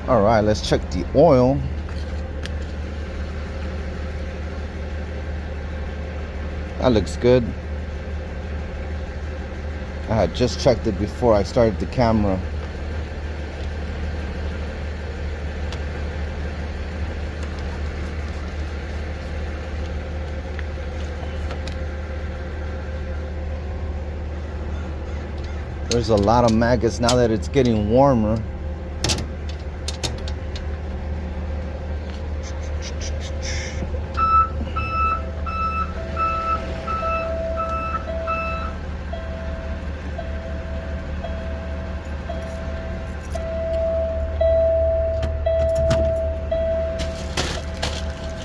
All right, let's check the oil. That looks good. I had just checked it before I started the camera. There's a lot of maggots now that it's getting warmer.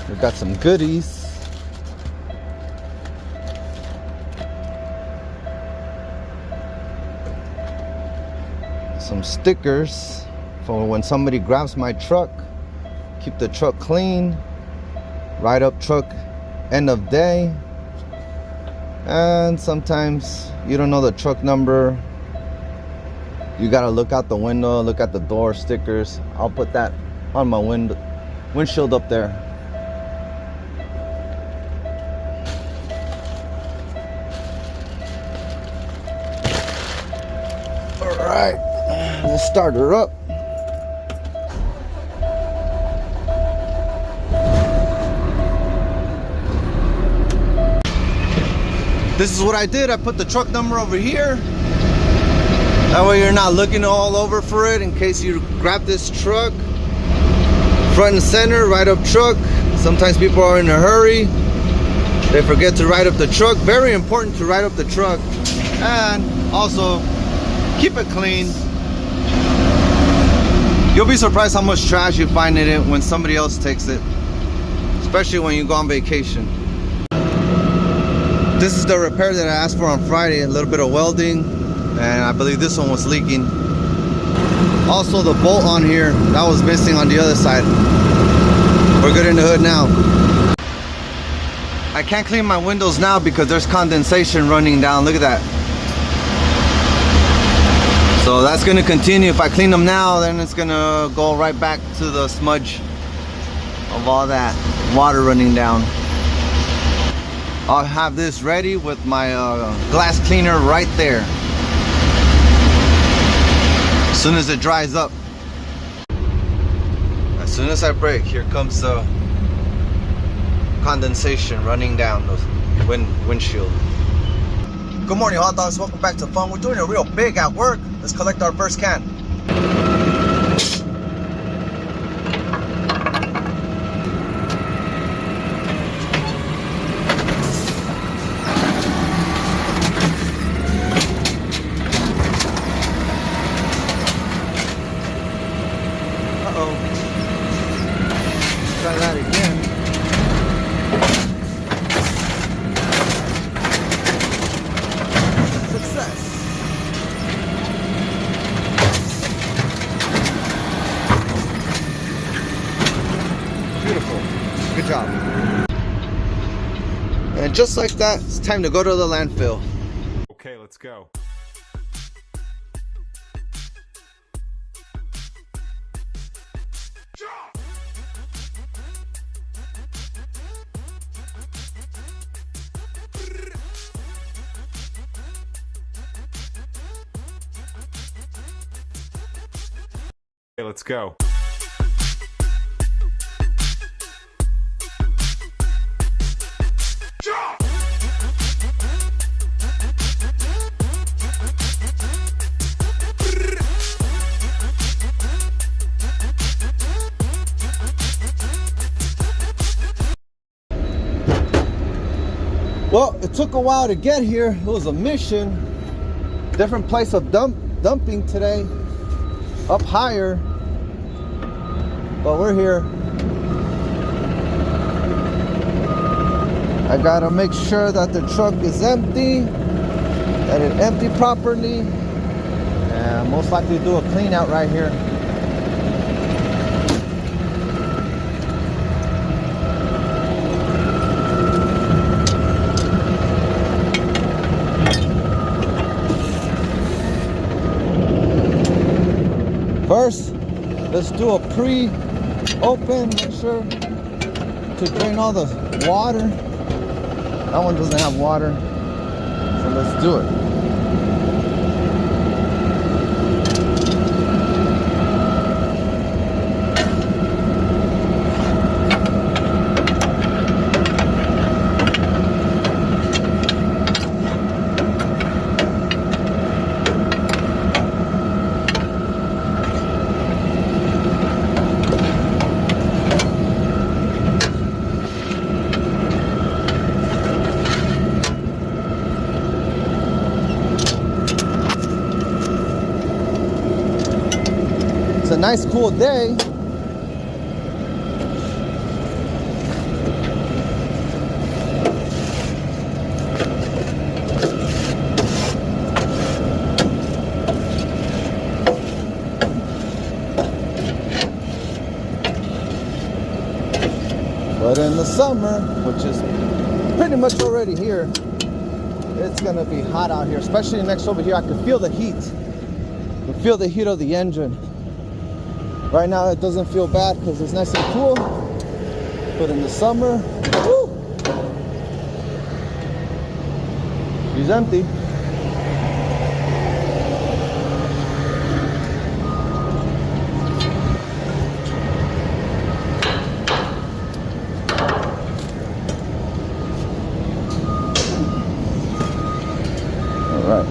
We got some goodies. Some stickers for when somebody grabs my truck. Keep the truck clean. Write up truck end of day. And sometimes you don't know the truck number. You gotta look out the window, look at the door stickers. I'll put that on my windshield up there. All right, let's start her up. This is what I did. I put the truck number over here. That way you're not looking all over for it in case you grab this truck. Front and center, write up truck. Sometimes people are in a hurry. They forget to write up the truck. Very important to write up the truck. And also, keep it clean. You'll be surprised how much trash you find in it when somebody else takes it, especially when you go on vacation. This is the repair that I asked for on Friday. A little bit of welding, and I believe this one was leaking. Also the bolt on here, that was missing on the other side. We're good in the hood now. I can't clean my windows now because there's condensation running down. Look at that. So that's gonna continue. If I clean them now, then it's gonna go right back to the smudge of all that water running down. I'll have this ready with my glass cleaner right there as soon as it dries up. As soon as I brake, here comes the condensation running down the windshield. Good morning, hot dogs. Welcome back to fun. We're doing it real big at work. Let's collect our first can. Uh-oh. Try that again. Success. Beautiful. Good job. And just like that, it's time to go to the landfill. Okay, let's go. Okay, let's go. Well, it took a while to get here. It was a mission. Different place of dumping today. Up higher. But we're here. I gotta make sure that the truck is empty, that it empty properly, and most likely do a clean out right here. First, Let's do a pre-open, make sure to drain all the water. That one doesn't have water, so let's do it. It's a nice cool day. But in the summer, which is pretty much already here, it's gonna be hot out here, especially next over here. I can feel the heat. I can feel the heat of the engine. Right now it doesn't feel bad because it's nice and cool, but in the summer, woo, she's empty. All right.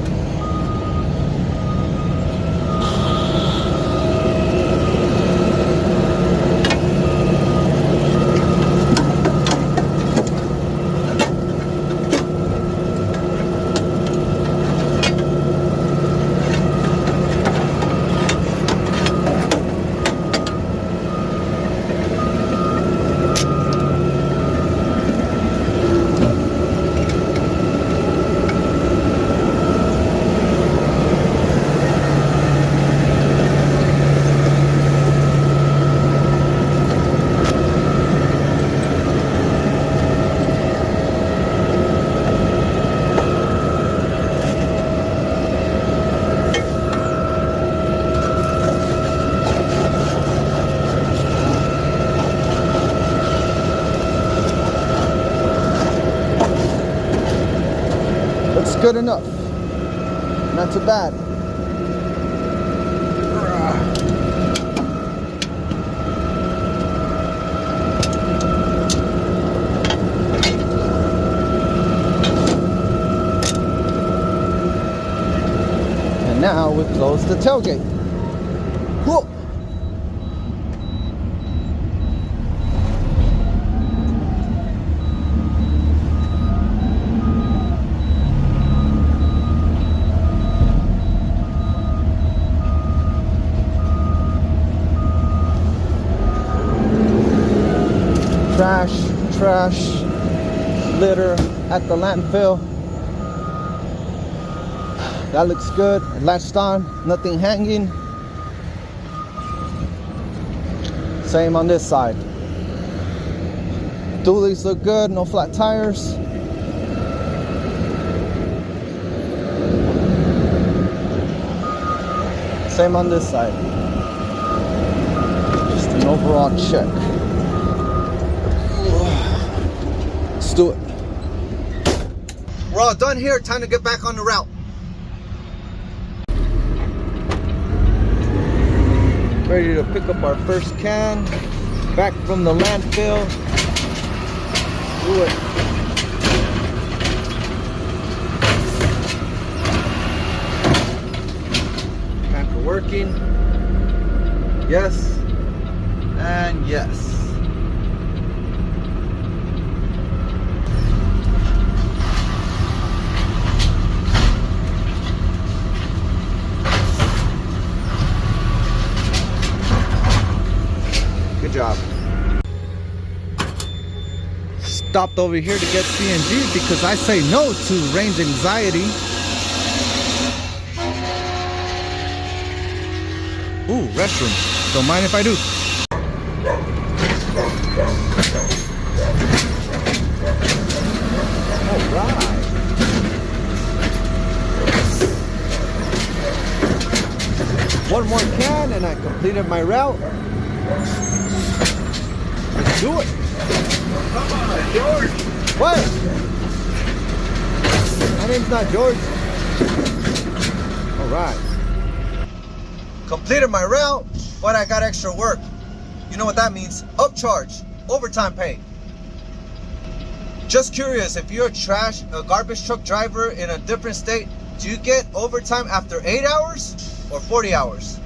Looks good enough. Not too bad. And now we close the tailgate. Cool. Trash, litter at the landfill. That looks good. It latched on, nothing hanging. Same on this side. Dualies look good, no flat tires. Same on this side. Just an overall check. Let's do it. We're all done here. Time to get back on the route. Ready to pick up our first can. Back from the landfill. Do it. Tanker working. Yes. And yes. Good job. Stopped over here to get CNG because I say no to range anxiety. Ooh, restroom. Don't mind if I do. All right. One more can and and I completed my route. Let's do it. Come on, George. What? My name's not George. All right. Completed my route, but I got extra work. You know what that means? Upcharge, overtime pay. Just curious, if you're a garbage truck driver in a different state, do you get overtime after 8 hours or 40 hours?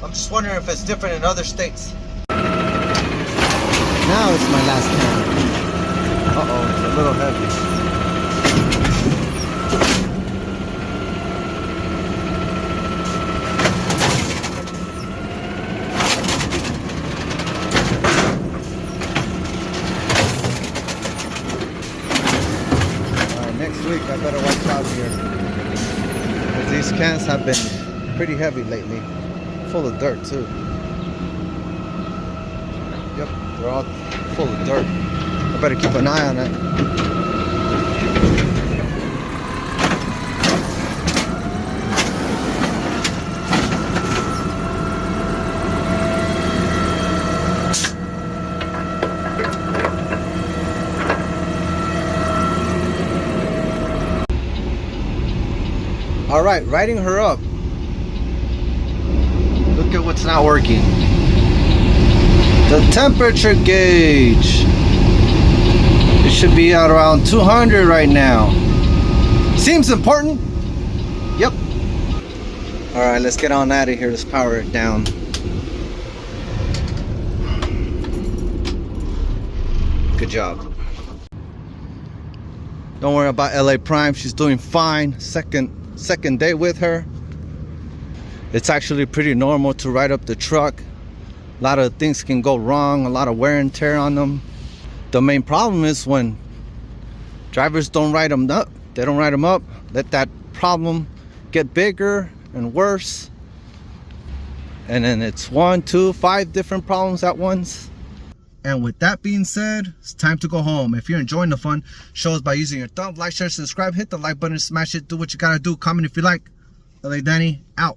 I'm just wondering if it's different in other states. Now it's my last can. Uh-oh, it's a little heavy. Next week I better watch out here, because these cans have been pretty heavy lately, full of dirt too. Yep, they're all full of dirt. I better keep an eye on it. All right, riding her up. Look at what's not working. The temperature gauge. It should be at around 200 right now. Seems important. Yep. All right, let's get on out of here. Let's power it down. Good job. Don't worry about LA Prime. She's doing fine. Second day with her. It's actually pretty normal to ride up the truck. A lot of things can go wrong, a lot of wear and tear on them. The main problem is when drivers don't ride them up. They don't ride them up, let that problem get bigger and worse, and then it's 1, 2, 5 different problems at once. And with that being said, it's time to go home. If you're enjoying the fun, show us by using your thumb, like, share, subscribe, hit the like button, smash it, do what you gotta do, comment if you like. LA Danny, out.